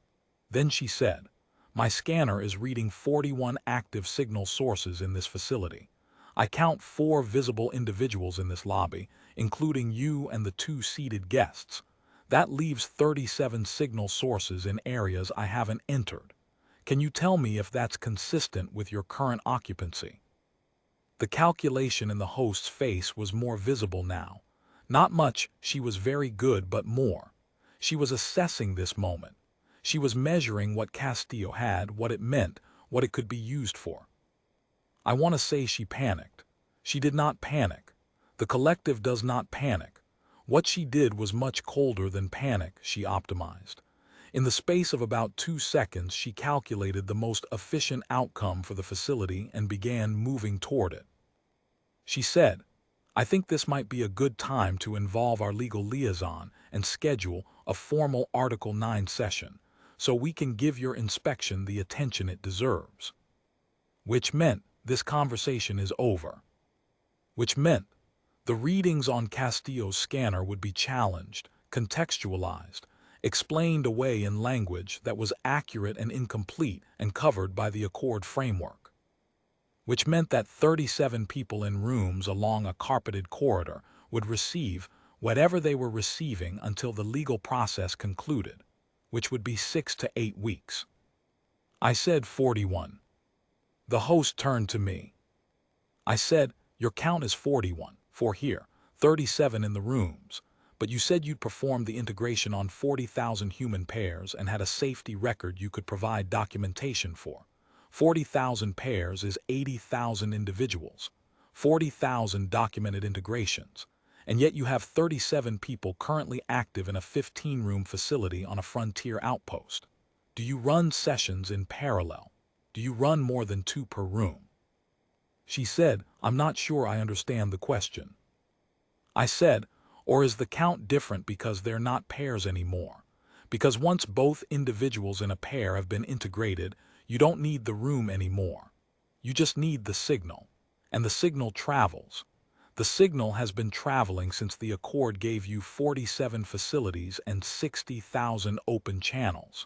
Then she said, "My scanner is reading 41 active signal sources in this facility. I count 4 visible individuals in this lobby, including you and the 2 seated guests. That leaves 37 signal sources in areas I haven't entered. Can you tell me if that's consistent with your current occupancy?" The calculation in the host's face was more visible now. Not much, she was very good, but more. She was assessing this moment. She was measuring what Castillo had, what it meant, what it could be used for. I want to say she panicked. She did not panic. The collective does not panic. What she did was much colder than panic, she optimized. In the space of about 2 seconds, she calculated the most efficient outcome for the facility and began moving toward it. She said, "I think this might be a good time to involve our legal liaison and schedule a formal Article 9 session, so we can give your inspection the attention it deserves." Which meant this conversation is over. Which meant the readings on Castillo's scanner would be challenged, contextualized, explained away in language that was accurate and incomplete and covered by the Accord framework, which meant that 37 people in rooms along a carpeted corridor would receive whatever they were receiving until the legal process concluded, which would be 6 to 8 weeks. I said 41. The host turned to me. I said, "Your count is 41, for here, 37 in the rooms, but you said you'd performed the integration on 40,000 human pairs and had a safety record you could provide documentation for. 40,000 pairs is 80,000 individuals, 40,000 documented integrations, and yet you have 37 people currently active in a 15-room facility on a frontier outpost. Do you run sessions in parallel? Do you run more than 2 per room?" She said, "I'm not sure I understand the question." I said, "Or is the count different because they're not pairs anymore? Because once both individuals in a pair have been integrated, you don't need the room anymore. You just need the signal. And the signal travels. The signal has been traveling since the Accord gave you 47 facilities and 60,000 open channels."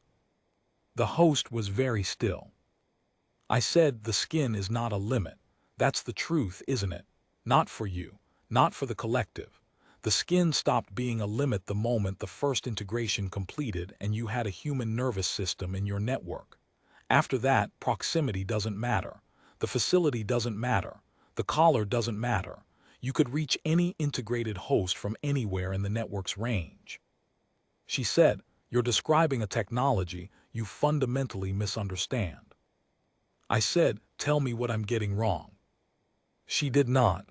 The host was very still. I said, "The skin is not a limit. That's the truth, isn't it? Not for you, not for the collective. The skin stopped being a limit the moment the first integration completed and you had a human nervous system in your network. After that, proximity doesn't matter. The facility doesn't matter. The caller doesn't matter. You could reach any integrated host from anywhere in the network's range." She said, "You're describing a technology you fundamentally misunderstand." I said, "Tell me what I'm getting wrong." She did not.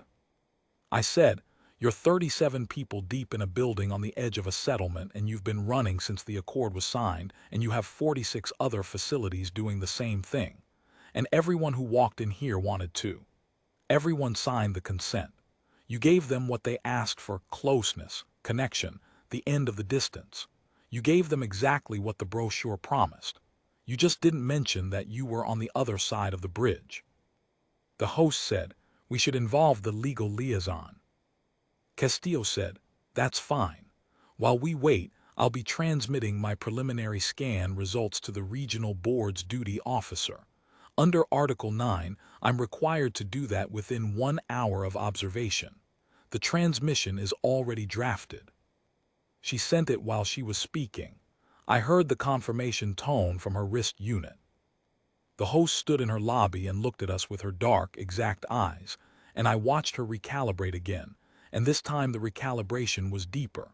I said, "You're 37 people deep in a building on the edge of a settlement and you've been running since the Accord was signed and you have 46 other facilities doing the same thing. And everyone who walked in here wanted to. Everyone signed the consent. You gave them what they asked for: closeness, connection, the end of the distance. You gave them exactly what the brochure promised. You just didn't mention that you were on the other side of the bridge." The host said, "We should involve the legal liaison." Castillo said, "That's fine. While we wait, I'll be transmitting my preliminary scan results to the regional board's duty officer. Under Article 9, I'm required to do that within 1 hour of observation. The transmission is already drafted." She sent it while she was speaking. I heard the confirmation tone from her wrist unit. The host stood in her lobby and looked at us with her dark, exact eyes, and I watched her recalibrate again, and this time the recalibration was deeper.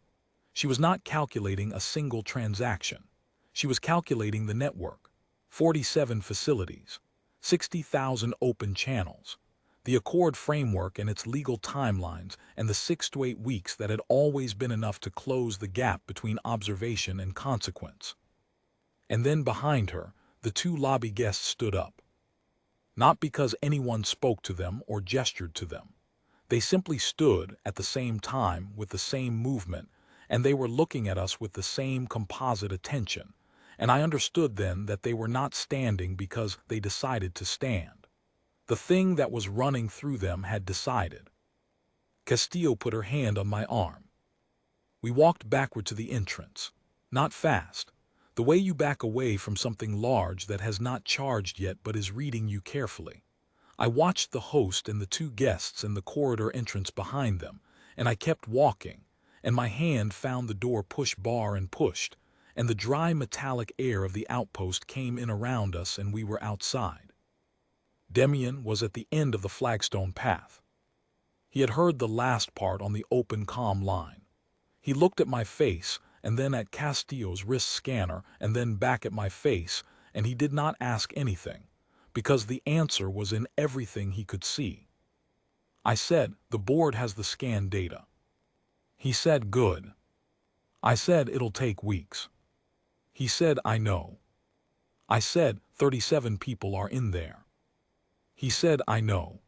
She was not calculating a single transaction. She was calculating the network, 47 facilities, 60,000 open channels, the Accord framework and its legal timelines, and the 6 to 8 weeks that had always been enough to close the gap between observation and consequence. And then behind her, the 2 lobby guests stood up. Not because anyone spoke to them or gestured to them. They simply stood at the same time with the same movement, and they were looking at us with the same composite attention, and I understood then that they were not standing because they decided to stand. The thing that was running through them had decided. Castillo put her hand on my arm. We walked backward to the entrance. Not fast. The way you back away from something large that has not charged yet but is reading you carefully. I watched the host and the 2 guests in the corridor entrance behind them, and I kept walking, and my hand found the door push bar and pushed, and the dry metallic air of the outpost came in around us and we were outside. Demian was at the end of the flagstone path. He had heard the last part on the open comm line. He looked at my face and then at Castillo's wrist scanner and then back at my face, and he did not ask anything, because the answer was in everything he could see. I said, "The board has the scan data." He said, "Good." I said, "It'll take weeks." He said, "I know." I said, 37 people are in there." He said, "I know."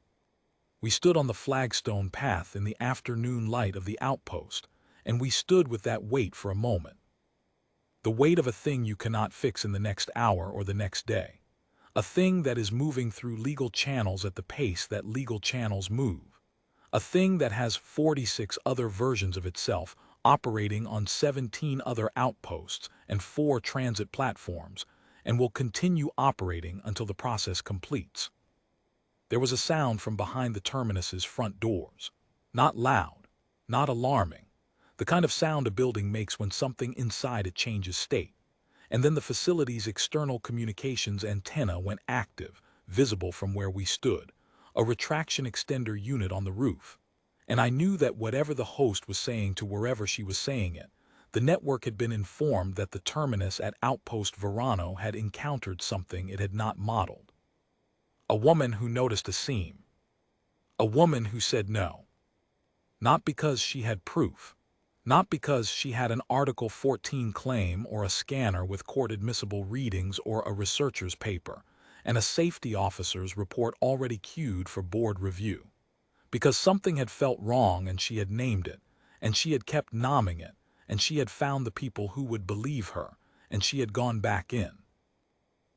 We stood on the flagstone path in the afternoon light of the outpost, and we stood with that weight for a moment. The weight of a thing you cannot fix in the next hour or the next day. A thing that is moving through legal channels at the pace that legal channels move. A thing that has 46 other versions of itself operating on 17 other outposts and 4 transit platforms, and will continue operating until the process completes. There was a sound from behind the Terminus's front doors. Not loud, not alarming, the kind of sound a building makes when something inside it changes state. And then the facility's external communications antenna went active, visible from where we stood, a retraction extender unit on the roof. And I knew that whatever the host was saying to wherever she was saying it, the network had been informed that the Terminus at Outpost Verano had encountered something it had not modeled. A woman who noticed a seam. A woman who said no. Not because she had proof. Not because she had an Article 14 claim or a scanner with court-admissible readings or a researcher's paper, and a safety officer's report already queued for board review. Because something had felt wrong and she had named it, and she had kept nomming it, and she had found the people who would believe her, and she had gone back in.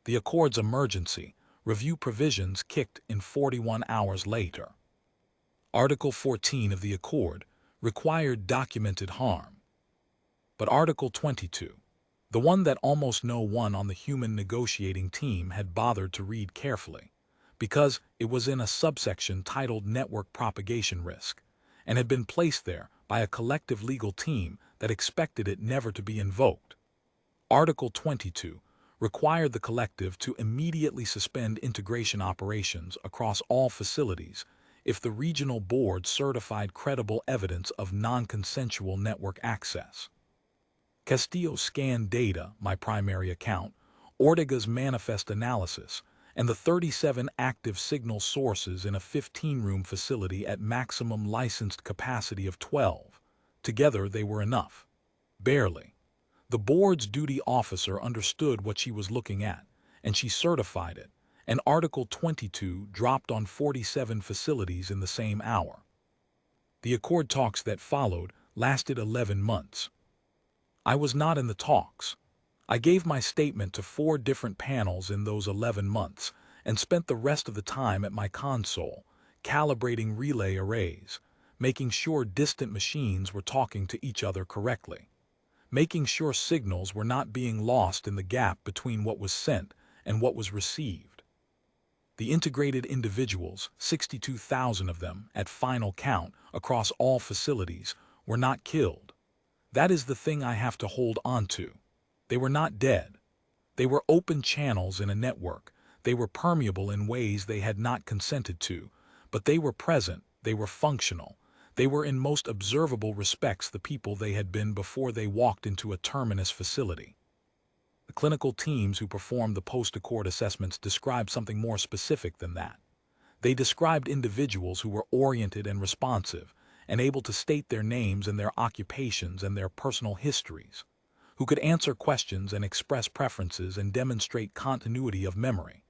The Accord's emergency review provisions kicked in 41 hours later. Article 14 of the Accord required documented harm. But Article 22, the one that almost no one on the human negotiating team had bothered to read carefully, because it was in a subsection titled Network Propagation Risk, and had been placed there by a collective legal team that expected it never to be invoked. Article 22 required the collective to immediately suspend integration operations across all facilities if the regional board certified credible evidence of non-consensual network access. Castillo scanned data, my primary account, Ortega's manifest analysis, and the 37 active signal sources in a 15-room facility at maximum licensed capacity of 12. Together they were enough. Barely. The board's duty officer understood what she was looking at, and she certified it, and Article 22 dropped on 47 facilities in the same hour. The Accord talks that followed lasted 11 months. I was not in the talks. I gave my statement to 4 different panels in those 11 months and spent the rest of the time at my console, calibrating relay arrays, making sure distant machines were talking to each other correctly, making sure signals were not being lost in the gap between what was sent and what was received. The integrated individuals, 62,000 of them at final count across all facilities, were not killed. That is the thing I have to hold on to. They were not dead. They were open channels in a network. They were permeable in ways they had not consented to, but they were present, they were functional. They were in most observable respects the people they had been before they walked into a Terminus facility. The clinical teams who performed the post-accord assessments described something more specific than that. They described individuals who were oriented and responsive, and able to state their names and their occupations and their personal histories, who could answer questions and express preferences and demonstrate continuity of memory,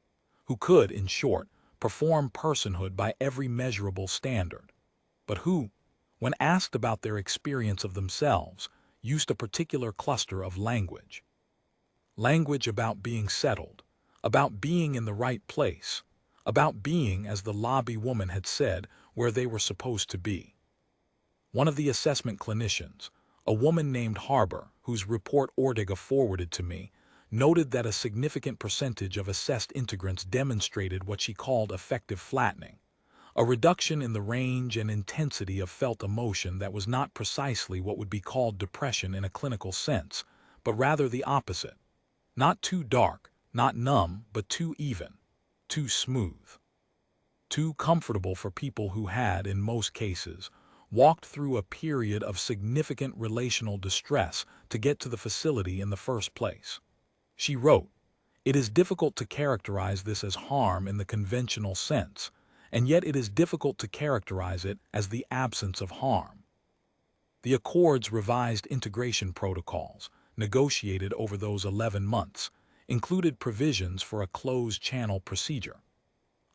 who could, in short, perform personhood by every measurable standard, but who, when asked about their experience of themselves, used a particular cluster of language. Language about being settled, about being in the right place, about being, as the lobby woman had said, where they were supposed to be. One of the assessment clinicians, a woman named Harbor, whose report Ortega forwarded to me, noted that a significant percentage of assessed integrants demonstrated what she called affective flattening, a reduction in the range and intensity of felt emotion that was not precisely what would be called depression in a clinical sense, but rather the opposite. Not too dark, not numb, but too even, too smooth, too comfortable for people who had, in most cases, walked through a period of significant relational distress to get to the facility in the first place. She wrote, "It is difficult to characterize this as harm in the conventional sense, and yet it is difficult to characterize it as the absence of harm." The Accord's revised integration protocols, negotiated over those 11 months, included provisions for a closed-channel procedure,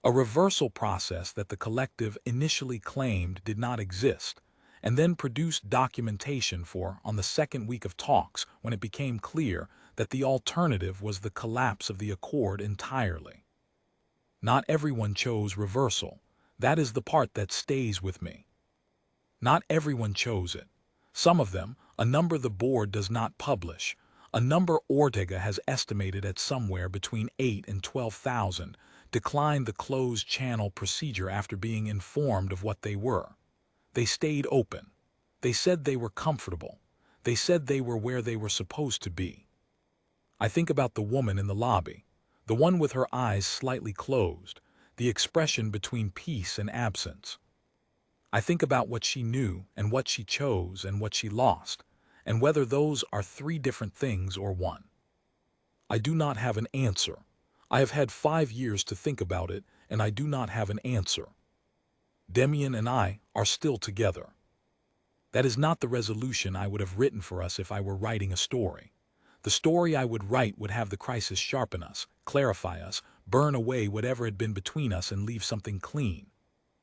a reversal process that the collective initially claimed did not exist, and then produced documentation for on the second week of talks when it became clear that the alternative was the collapse of the Accord entirely. Not everyone chose reversal. That is the part that stays with me. Not everyone chose it. Some of them, a number the board does not publish, a number Ortega has estimated at somewhere between 8 and 12,000, declined the closed channel procedure after being informed of what they were. They stayed open. They said they were comfortable. They said they were where they were supposed to be. I think about the woman in the lobby, the one with her eyes slightly closed, the expression between peace and absence. I think about what she knew and what she chose and what she lost, and whether those are three different things or one. I do not have an answer. I have had 5 years to think about it, and I do not have an answer. Demian and I are still together. That is not the resolution I would have written for us if I were writing a story. The story I would write would have the crisis sharpen us, clarify us, burn away whatever had been between us and leave something clean.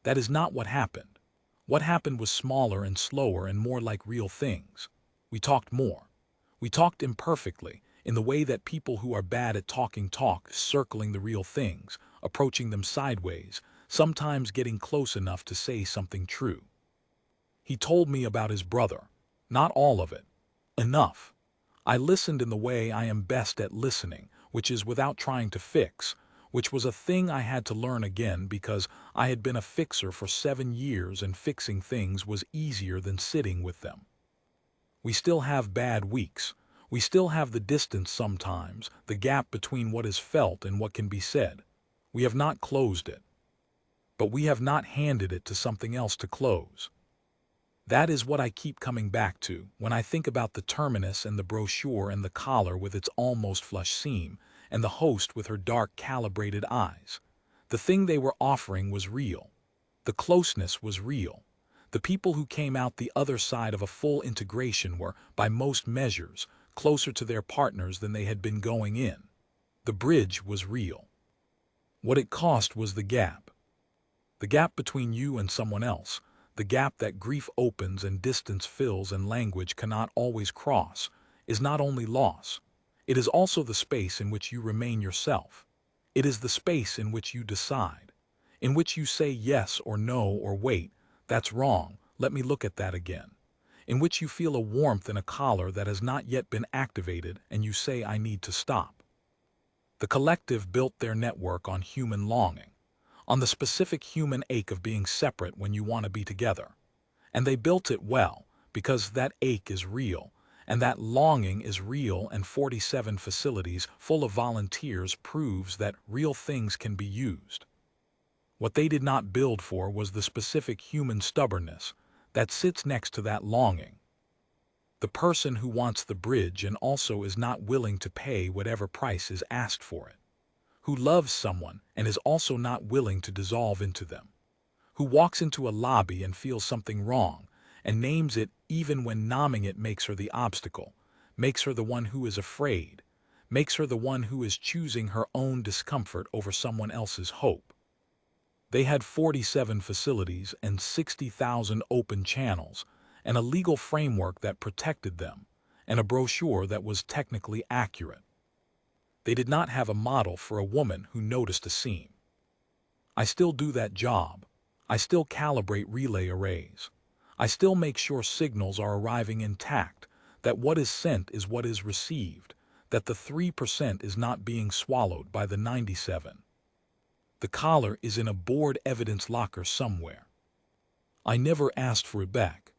That is not what happened. What happened was smaller and slower and more like real things. We talked more. We talked imperfectly, in the way that people who are bad at talking talk, circling the real things, approaching them sideways, sometimes getting close enough to say something true. He told me about his brother. Not all of it. Enough. I listened in the way I am best at listening, which is without trying to fix, which was a thing I had to learn again because I had been a fixer for 7 years and fixing things was easier than sitting with them. We still have bad weeks. We still have the distance sometimes, the gap between what is felt and what can be said. We have not closed it. But we have not handed it to something else to close. That is what I keep coming back to when I think about the terminus and the brochure and the collar with its almost flush seam, and the host with her dark calibrated eyes. The thing they were offering was real. The closeness was real. The people who came out the other side of a full integration were, by most measures, closer to their partners than they had been going in. The bridge was real. What it cost was the gap. The gap between you and someone else, the gap that grief opens and distance fills and language cannot always cross, is not only loss. It is also the space in which you remain yourself. It is the space in which you decide, in which you say yes or no or wait, that's wrong, let me look at that again. In which you feel a warmth in a collar that has not yet been activated and you say I need to stop. The collective built their network on human longing, on the specific human ache of being separate when you want to be together. And they built it well, because that ache is real, and that longing is real, and 47 facilities full of volunteers proves that real things can be used. What they did not build for was the specific human stubbornness that sits next to that longing. The person who wants the bridge and also is not willing to pay whatever price is asked for it. Who loves someone and is also not willing to dissolve into them. Who walks into a lobby and feels something wrong and names it even when numbing it makes her the obstacle, makes her the one who is afraid, makes her the one who is choosing her own discomfort over someone else's hope. They had 47 facilities and 60,000 open channels, and a legal framework that protected them, and a brochure that was technically accurate. They did not have a model for a woman who noticed a seam. I still do that job. I still calibrate relay arrays. I still make sure signals are arriving intact, that what is sent is what is received, that the 3% is not being swallowed by the 97. The collar is in a board evidence locker somewhere. I never asked for it back.